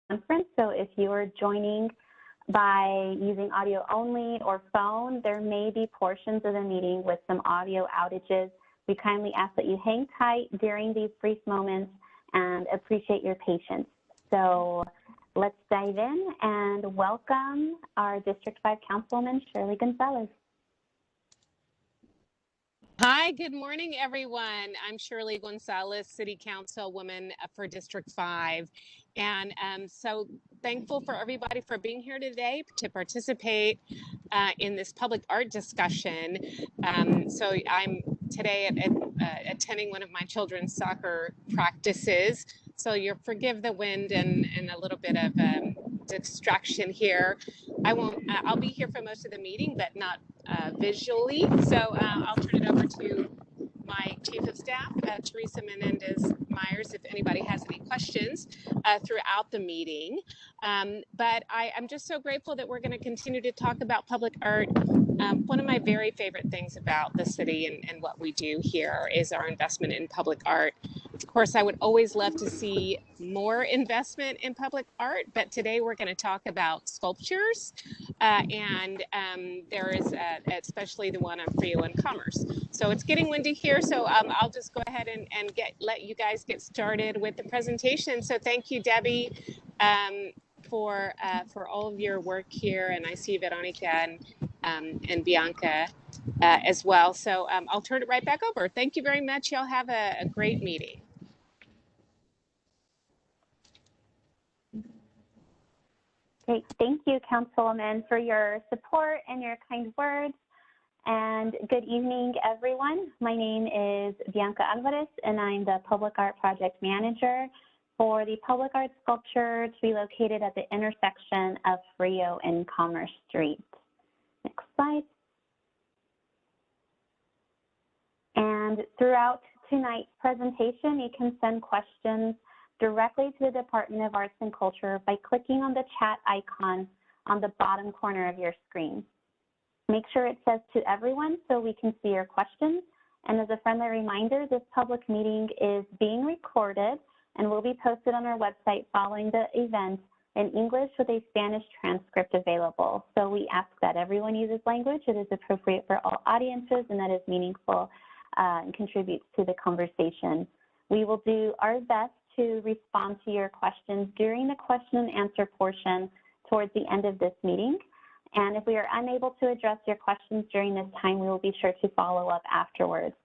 conference. So if you are joining by using audio only or phone, there may be portions of the meeting with some audio outages. We kindly ask that you hang tight during these brief moments and appreciate your patience. So let's dive in and welcome our District 5 Councilwoman, Shirley Gonzales. Hi, good morning, everyone. I'm Shirley Gonzales, City Councilwoman for District 5. And so thankful for everybody for being here today to participate in this public art discussion. So I'm today attending one of my children's soccer practices. So you'll forgive the wind and a little bit of distraction here. I'll be here for most of the meeting, but not visually. So I'll turn it over to my Chief of Staff, Teresa Menendez-Myers, if anybody has any questions throughout the meeting. But I'm just so grateful that we're going to continue to talk about public art. One of my very favorite things about the city and what we do here is our investment in public art. Of course, I would always love to see more investment in public art, but today we're going to talk about sculptures, and there is especially the one on Frio and Commerce. So it's getting windy here, so I'll just go ahead and let you guys get started with the presentation. So thank you, Debbie, for all of your work here, and I see Veronica and Bianca as well. So I'll turn it right back over. Thank you very much. Y'all have a great meeting. Great. Thank you, Councilwoman, for your support and your kind words. And good evening, everyone. My name is Bianca Alvarez, and I'm the Public Art Project Manager for the public art sculpture to be located at the intersection of Frio and Commerce Street. Next slide. And throughout tonight's presentation, you can send questions directly to the Department of Arts and Culture by clicking on the chat icon on the bottom corner of your screen. Make sure it says to everyone so we can see your questions. And as a friendly reminder, this public meeting is being recorded and will be posted on our website following the event in English with a Spanish transcript available. So we ask that everyone uses language that is appropriate for all audiences and that is meaningful and contributes to the conversation. We will do our best to respond to your questions during the question and answer portion towards the end of this meeting. And if we are unable to address your questions during this time, we will be sure to follow up afterwards.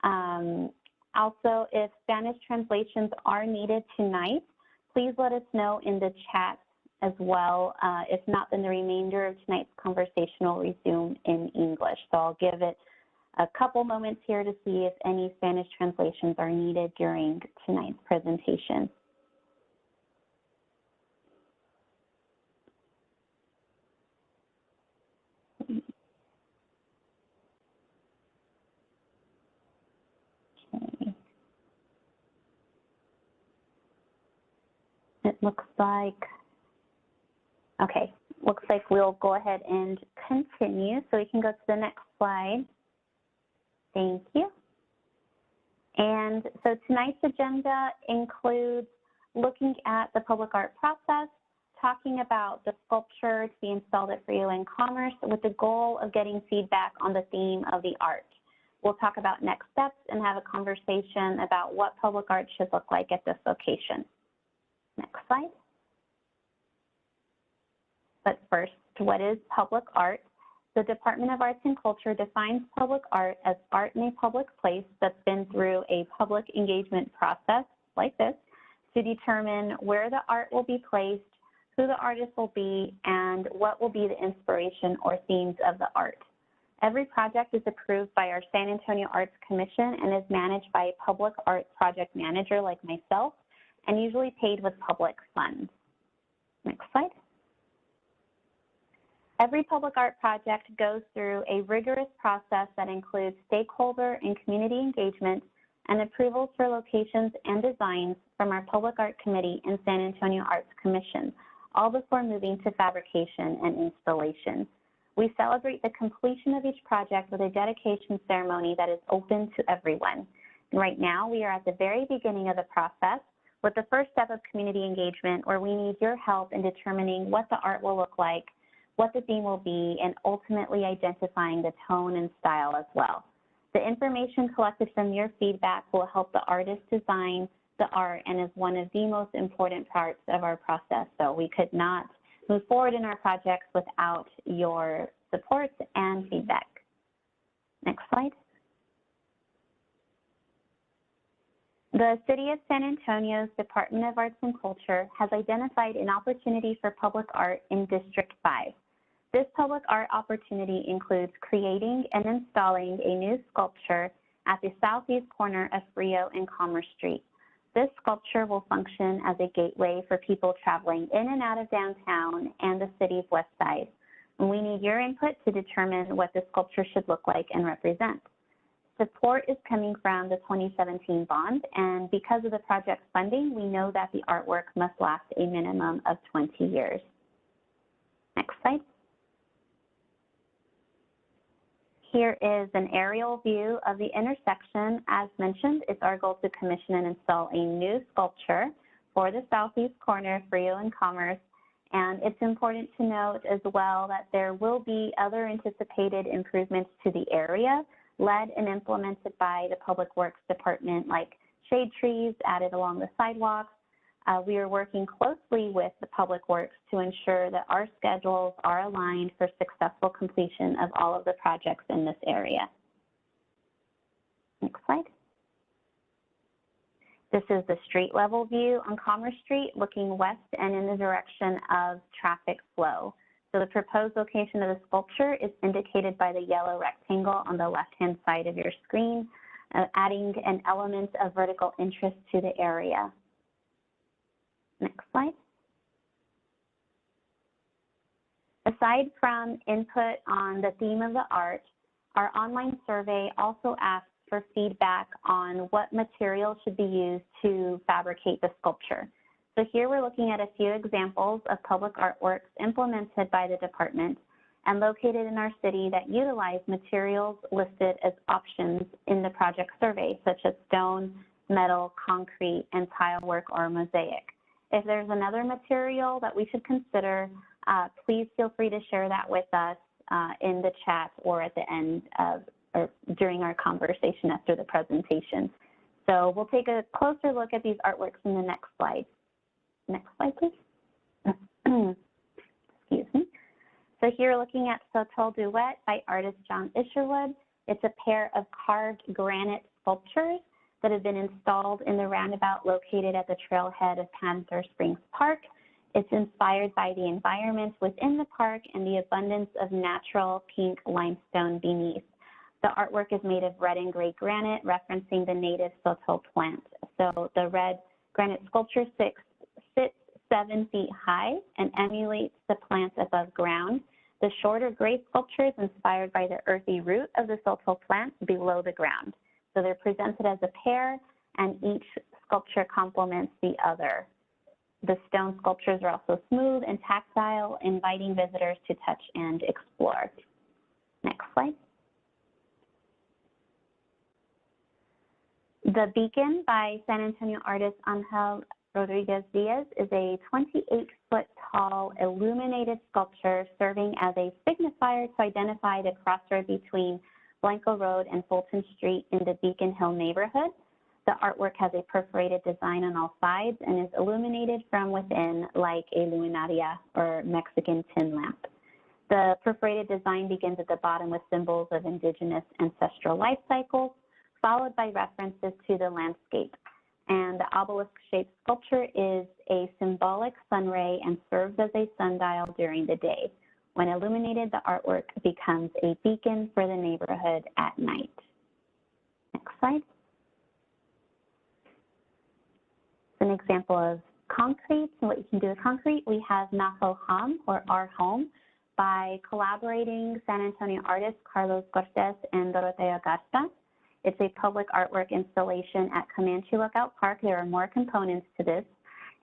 Also, if Spanish translations are needed tonight, please let us know in the chat as well. If not, then the remainder of tonight's conversation will resume in English. So I'll give it a couple moments here to see if any Spanish translations are needed during tonight's presentation. Okay. It looks like, okay, looks like we'll go ahead and continue. So we can go to the next slide. Thank you. And so tonight's agenda includes looking at the public art process, talking about the sculpture to be installed at Frio and Commerce with the goal of getting feedback on the theme of the art. We'll talk about next steps and have a conversation about what public art should look like at this location. Next slide. But first, what is public art? The Department of Arts and Culture defines public art as art in a public place that's been through a public engagement process like this to determine where the art will be placed, who the artist will be, and what will be the inspiration or themes of the art. Every project is approved by our San Antonio Arts Commission and is managed by a public art project manager like myself and usually paid with public funds. Next slide. Every public art project goes through a rigorous process that includes stakeholder and community engagement and approvals for locations and designs from our Public Art Committee and San Antonio Arts Commission, all before moving to fabrication and installation. We celebrate the completion of each project with a dedication ceremony that is open to everyone. And right now, we are at the very beginning of the process with the first step of community engagement, where we need your help in determining what the art will look like, what the theme will be, and ultimately identifying the tone and style as well. The information collected from your feedback will help the artist design the art and is one of the most important parts of our process. So we could not move forward in our projects without your support and feedback. Next slide. The City of San Antonio's Department of Arts and Culture has identified an opportunity for public art in District 5. This public art opportunity includes creating and installing a new sculpture at the southeast corner of Frio and Commerce Street. This sculpture will function as a gateway for people traveling in and out of downtown and the city's west side. And we need your input to determine what the sculpture should look like and represent. Support is coming from the 2017 bond, and because of the project's funding, we know that the artwork must last a minimum of 20 years. Next slide. Here is an aerial view of the intersection. As mentioned, it's our goal to commission and install a new sculpture for the southeast corner of Frio and Commerce. And it's important to note as well that there will be other anticipated improvements to the area led and implemented by the Public Works Department, like shade trees added along the sidewalks. We are working closely with the Public Works to ensure that our schedules are aligned for successful completion of all of the projects in this area. Next slide. This is the street level view on Commerce Street looking west and in the direction of traffic flow. So the proposed location of the sculpture is indicated by the yellow rectangle on the left-hand side of your screen, adding an element of vertical interest to the area. Next slide. Aside from input on the theme of the art, our online survey also asks for feedback on what material should be used to fabricate the sculpture. So here we're looking at a few examples of public artworks implemented by the department and located in our city that utilize materials listed as options in the project survey, such as stone, metal, concrete, and tile work or mosaic. If there's another material that we should consider, please feel free to share that with us in the chat or at the end of or during our conversation after the presentation. So we'll take a closer look at these artworks in the next slide. Next slide, please. Excuse me. So here looking at Sotol Duet by artist John Isherwood. It's a pair of carved granite sculptures that have been installed in the roundabout located at the trailhead of Panther Springs Park. It's inspired by the environment within the park and the abundance of natural pink limestone beneath. The artwork is made of red and gray granite, referencing the native Sotol plant. So the red granite sculpture sits 7 feet high and emulates the plant above ground. The shorter gray sculpture is inspired by the earthy root of the Sotol plant below the ground. So they're presented as a pair, and each sculpture complements the other. The stone sculptures are also smooth and tactile, inviting visitors to touch and explore. Next slide. The Beacon by San Antonio artist Angel Rodriguez Diaz is a 28-foot tall illuminated sculpture serving as a signifier to identify the crossroad between Blanco Road and Fulton Street in the Beacon Hill neighborhood. The artwork has a perforated design on all sides and is illuminated from within like a luminaria or Mexican tin lamp. The perforated design begins at the bottom with symbols of indigenous ancestral life cycles, followed by references to the landscape. And the obelisk-shaped sculpture is a symbolic sun ray and serves as a sundial during the day. When illuminated, the artwork becomes a beacon for the neighborhood at night. Next slide. An example of concrete and what you can do with concrete. We have Naho Hum, or Our Home, by collaborating San Antonio artists Carlos Cortez and Dorotea Garza. It's a public artwork installation at Comanche Lookout Park. There are more components to this,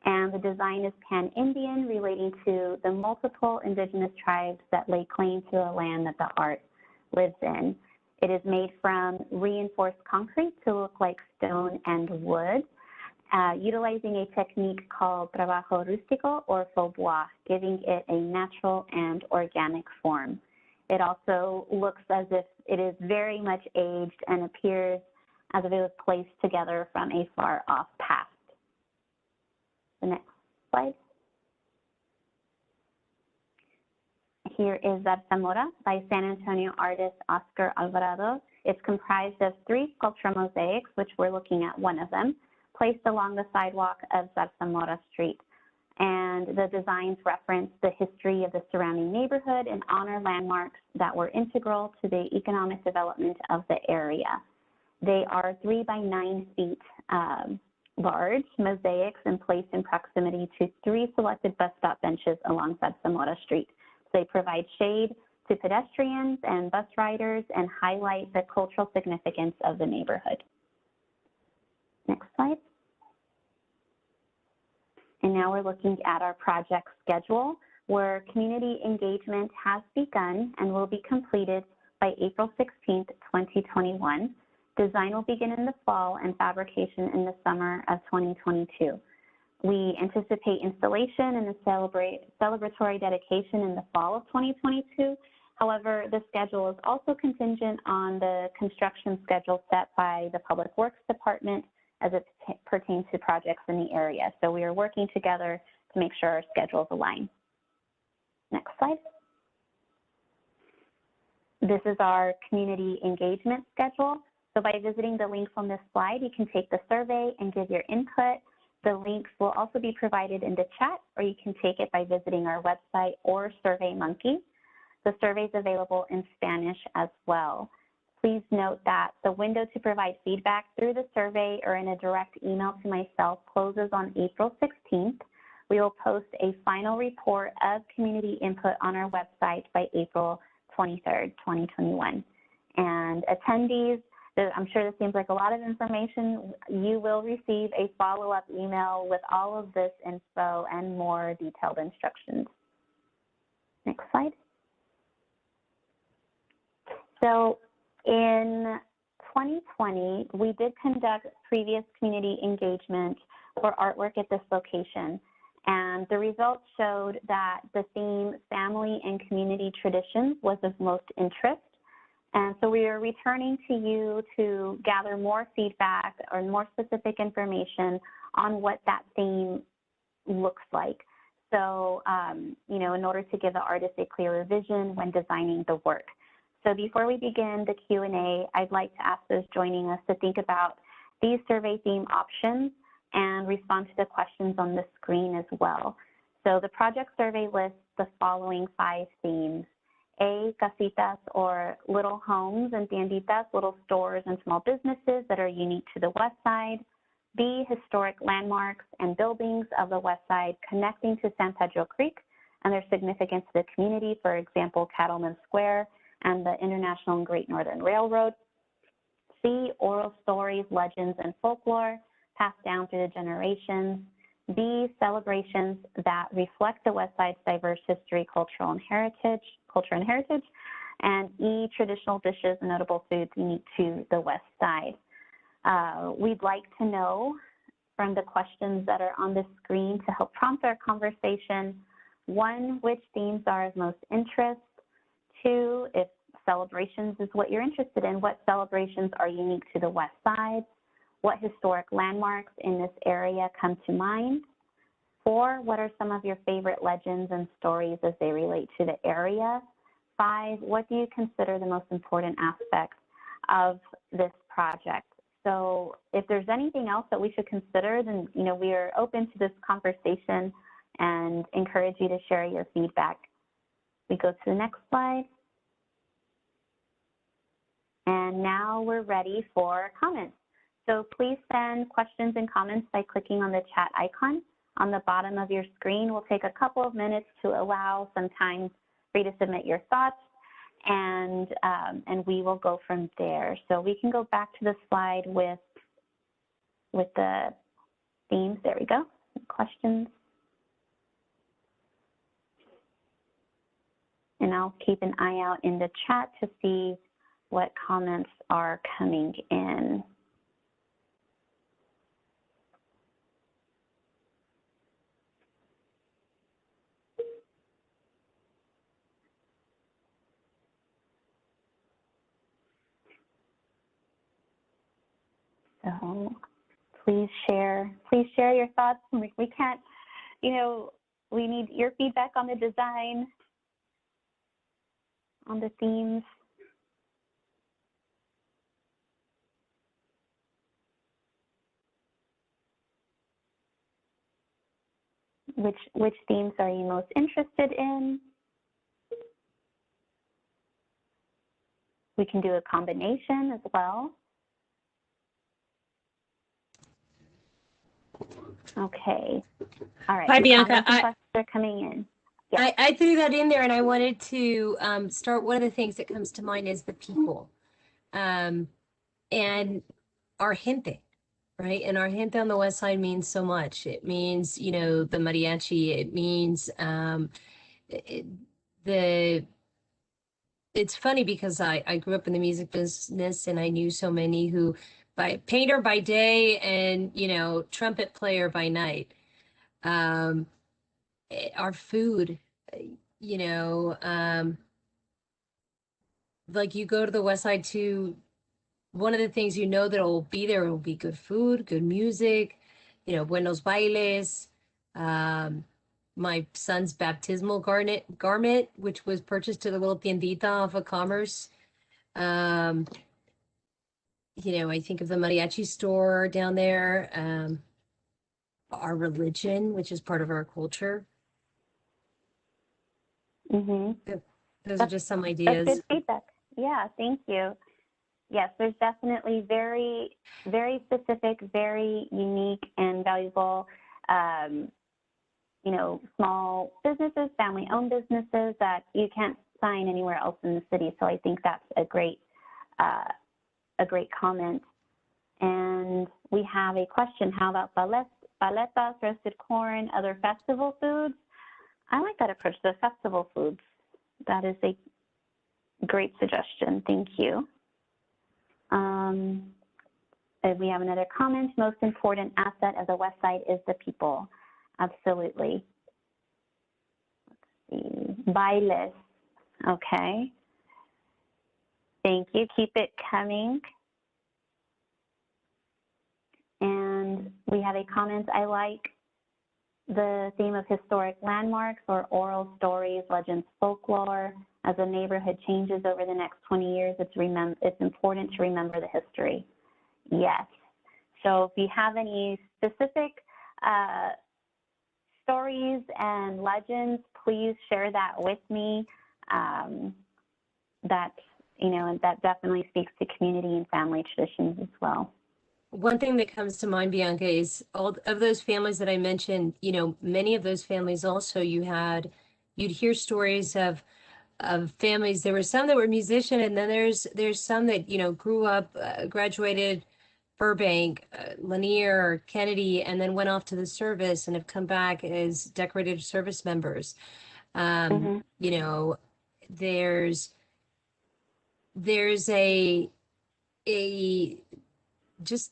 and the design is pan-Indian, relating to the multiple indigenous tribes that lay claim to the land that the art lives in. It is made from reinforced concrete to look like stone and wood, utilizing a technique called trabajo rústico or faux bois, giving it a natural and organic form. It also looks as if it is very much aged and appears as if it was placed together from a far off past. The next slide. Here is Zamora by San Antonio artist Oscar Alvarado. It's comprised of 3 sculpture mosaics, which we're looking at one of them, placed along the sidewalk of Zamora Street. And the designs reference the history of the surrounding neighborhood and honor landmarks that were integral to the economic development of the area. They are 3 by 9 feet large mosaics and placed in proximity to 3 selected bus stop benches along Zamora Street. So they provide shade to pedestrians and bus riders and highlight the cultural significance of the neighborhood. Next slide. And now we're looking at our project schedule, where community engagement has begun and will be completed by April 16th, 2021. Design will begin in the fall and fabrication in the summer of 2022. We anticipate installation and the celebratory dedication in the fall of 2022. However, the schedule is also contingent on the construction schedule set by the Public Works Department as it pertains to projects in the area. So we are working together to make sure our schedules align. Next slide. This is our community engagement schedule. So by visiting the links on this slide, you can take the survey and give your input. The links will also be provided in the chat, or you can take it by visiting our website or SurveyMonkey. The survey is available in Spanish as well. Please note that the window to provide feedback through the survey or in a direct email to myself closes on April 16th. We will post a final report of community input on our website by April 23rd, 2021. And attendees, I'm sure this seems like a lot of information. You will receive a follow-up email with all of this info and more detailed instructions. Next slide. So in 2020, we did conduct previous community engagement for artwork at this location. And the results showed that the theme family and community traditions was of most interest. And so we are returning to you to gather more feedback or more specific information on what that theme looks like. So, in order to give the artist a clearer vision when designing the work. So before we begin the Q&A, I'd like to ask those joining us to think about these survey theme options and respond to the questions on the screen as well. So the project survey lists the following 5 themes. A, casitas, or little homes and tienditas, little stores and small businesses that are unique to the West Side. B, historic landmarks and buildings of the West Side connecting to San Pedro Creek and their significance to the community, for example, Cattleman Square and the International and Great Northern Railroad. C, oral stories, legends, and folklore passed down through the generations. B, celebrations that reflect the West Side's diverse history, culture and heritage. And E, traditional dishes and notable foods unique to the West Side. We'd like to know from the questions that are on the screen to help prompt our conversation, 1, which themes are of most interest? 2, if celebrations is what you're interested in, what celebrations are unique to the West Side? What historic landmarks in this area come to mind? 4, what are some of your favorite legends and stories as they relate to the area? 5, what do you consider the most important aspects of this project? So if there's anything else that we should consider, then we are open to this conversation and encourage you to share your feedback. We go to the next slide. And now we're ready for comments. So please send questions and comments by clicking on the chat icon on the bottom of your screen. We'll take a couple of minutes to allow some time for you to submit your thoughts, and we will go from there. So we can go back to the slide with the themes. There we go. Questions. And I'll keep an eye out in the chat to see what comments are coming in. So please share your thoughts. We can't, we need your feedback on the design, on the themes. Which themes are you most interested in? We can do a combination as well. Okay. All right. Hi, Bianca. Questions are coming in. Yes. I threw that in there, and I wanted to start. One of the things that comes to mind is the people, and our gente, right? And our gente on the west side means so much. It means, the mariachi. It means it's funny because I grew up in the music business, and I knew so many who, painter by day and, trumpet player by night. Our food, like you go to the west side too, one of the things that will be there will be good food, good music, buenos bailes. My son's baptismal garment, which was purchased to the little tiendita off of Commerce. I think of the mariachi store down there. Our religion, which is part of our culture. Mm-hmm. Those are just some ideas. That's good feedback. Yeah, thank you. Yes, there's definitely very, very specific, very unique and valuable, small businesses, family-owned businesses that you can't find anywhere else in the city. So I think that's a great comment. And we have a question. How about paletas, roasted corn, other festival foods? I like that approach, the festival foods. That is a great suggestion. Thank you. We have another comment. Most important asset of the West Side is the people. Absolutely. Let's see. Bailes. Okay. Thank you. Keep it coming. And we have a comment. I like the theme of historic landmarks or oral stories, legends, folklore. As a neighborhood changes over the next 20 years, it's important to remember the history. Yes. So if you have any specific stories and legends, please share that with me. That definitely speaks to community and family traditions as well. One thing that comes to mind, Bianca, is all of those families that I mentioned, many of those families also you'd hear stories of families. There were some that were musicians, and then there's some that, grew up, graduated Burbank, Lanier, Kennedy, and then went off to the service and have come back as decorated service members. There's a just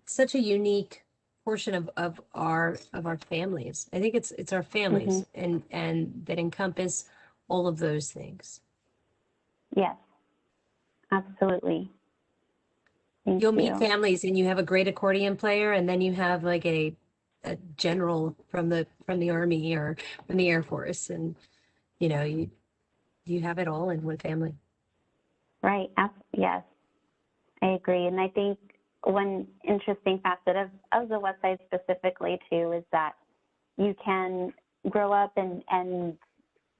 such a unique portion of our families. I think it's our families and that encompass all of those things. Yes, absolutely. You'll meet families and you have a great accordion player, and then you have like a general from the Army or from the Air Force, and you have it all in one family. Right. Yes, I agree. And I think one interesting facet of the West Side specifically too is that you can grow up and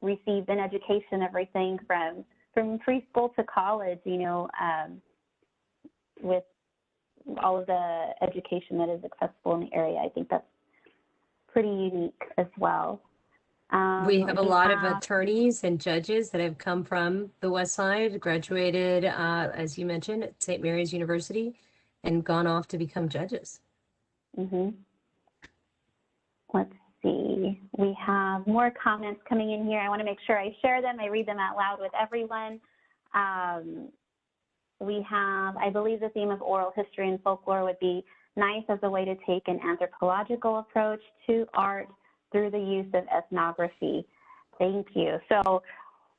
receive an education, everything from preschool to college, with all of the education that is accessible in the area. I think that's pretty unique as well. We have a lot of attorneys and judges that have come from the West Side, graduated, as you mentioned, at St. Mary's University, and gone off to become judges. Let's see. We have more comments coming in here. I want to make sure I share them. I read them out loud with everyone. We have, I believe the theme of oral history and folklore would be nice as a way to take an anthropological approach to art through the use of ethnography. Thank you. So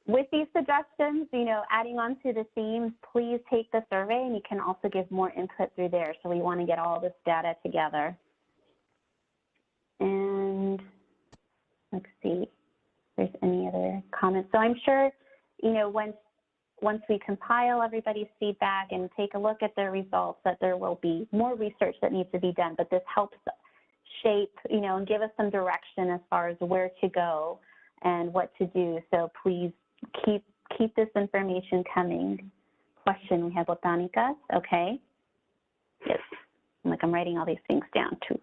with these suggestions, adding on to the themes, please take the survey and you can also give more input through there. So we want to get all this data together. And let's see if there's any other comments. So I'm sure, once we compile everybody's feedback and take a look at the results, that there will be more research that needs to be done, but this helps shape, and give us some direction as far as where to go and what to do. So please keep this information coming. Question, we have botanicas, okay. Yes, I'm writing all these things down too.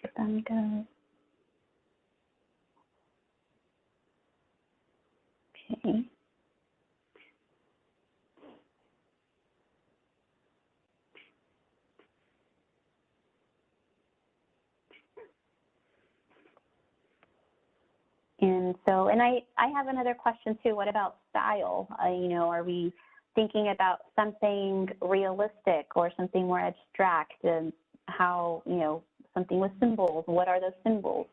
Botanicas. Okay. And I have another question too. What about style? Are we thinking about something realistic or something more abstract, and how, something with symbols? What are those symbols?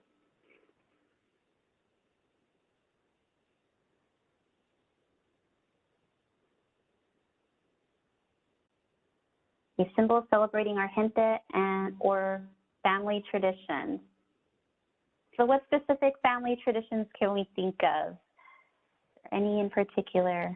These symbols celebrating our gente or family traditions. So what specific family traditions can we think of? Any in particular?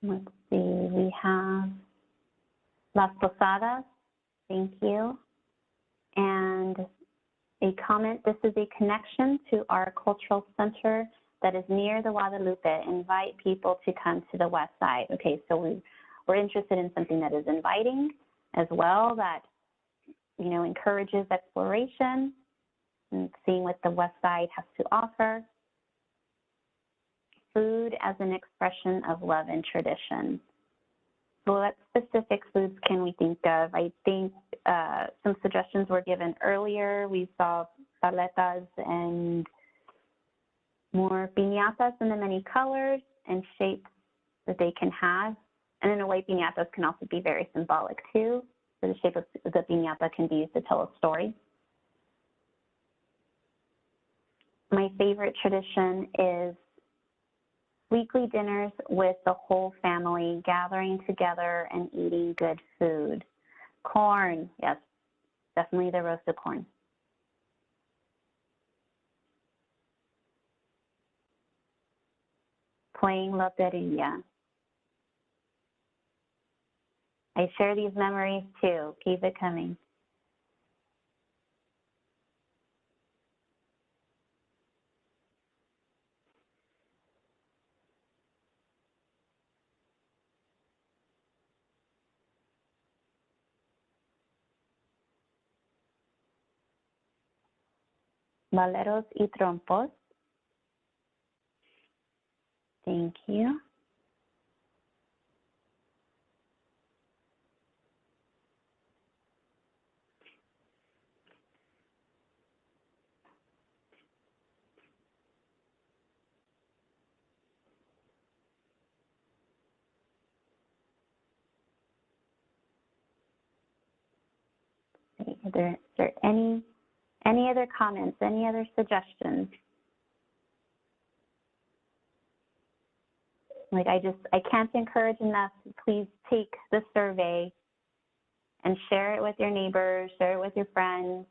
Let's see, we have Las Posadas, thank you. And a comment, this is a connection to our cultural center that is near the Guadalupe. Invite people to come to the west side. Okay, so we're interested in something that is inviting as well, that, encourages exploration and seeing what the west side has to offer. Food as an expression of love and tradition. So what specific foods can we think of? I think some suggestions were given earlier. We saw paletas and more piñatas in the many colors and shapes that they can have. And in a way, piñatas can also be very symbolic too. So the shape of the piñata can be used to tell a story. My favorite tradition is weekly dinners with the whole family, gathering together and eating good food. Corn, yes, definitely the roasted corn. Playing loteria. I share these memories too. Keep it coming. Valeros y trompos. Thank you. Is there any other comments, any other suggestions? I can't encourage enough, please take the survey and share it with your neighbors, share it with your friends.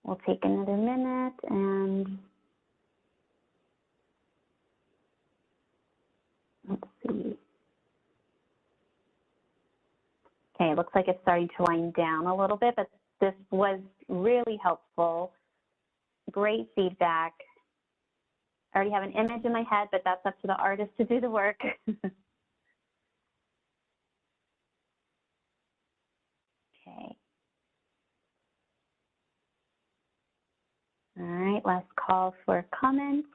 We'll take another minute and let's see. Okay, it looks like it's starting to wind down a little bit, but this was really helpful. Great feedback. I already have an image in my head, but that's up to the artist to do the work. Okay. All right, last call for comments.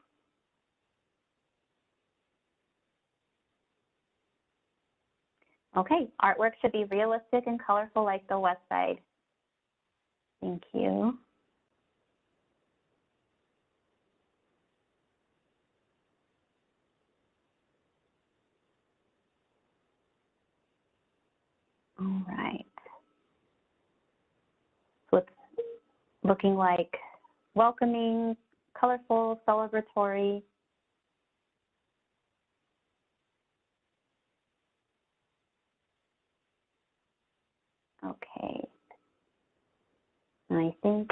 Okay, artwork should be realistic and colorful like the West Side. Thank you. All right. So it's looking like welcoming, colorful, celebratory. Okay. And I think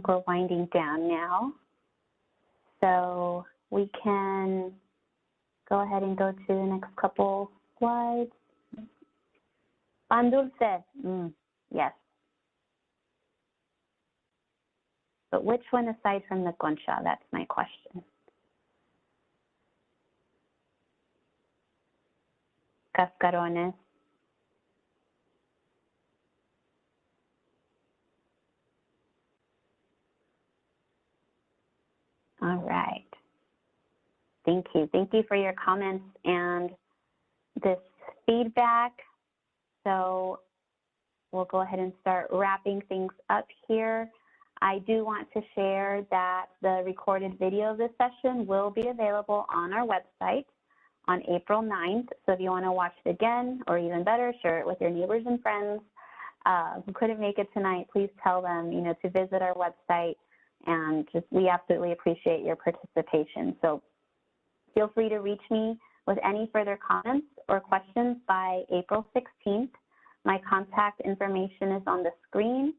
we're winding down now. So we can go ahead and go to the next couple slides. Pan dulce, yes. But which one aside from the concha? That's my question. Cascarones. All right. Thank you. Thank you for your comments and this feedback. So we'll go ahead and start wrapping things up here. I do want to share that the recorded video of this session will be available on our website on April 9th. So if you want to watch it again, or even better, share it with your neighbors and friends who couldn't make it tonight, please tell them, to visit our website, and we absolutely appreciate your participation. So feel free to reach me with any further comments or questions by April 16th. My contact information is on the screen.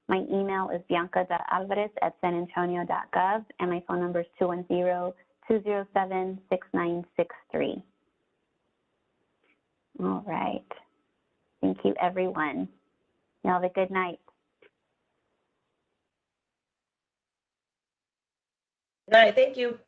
My email is bianca.alvarez@sanantonio.gov, and my phone number is 210-207-6963. All right. Thank you, everyone. You have a good night. Good night. Thank you.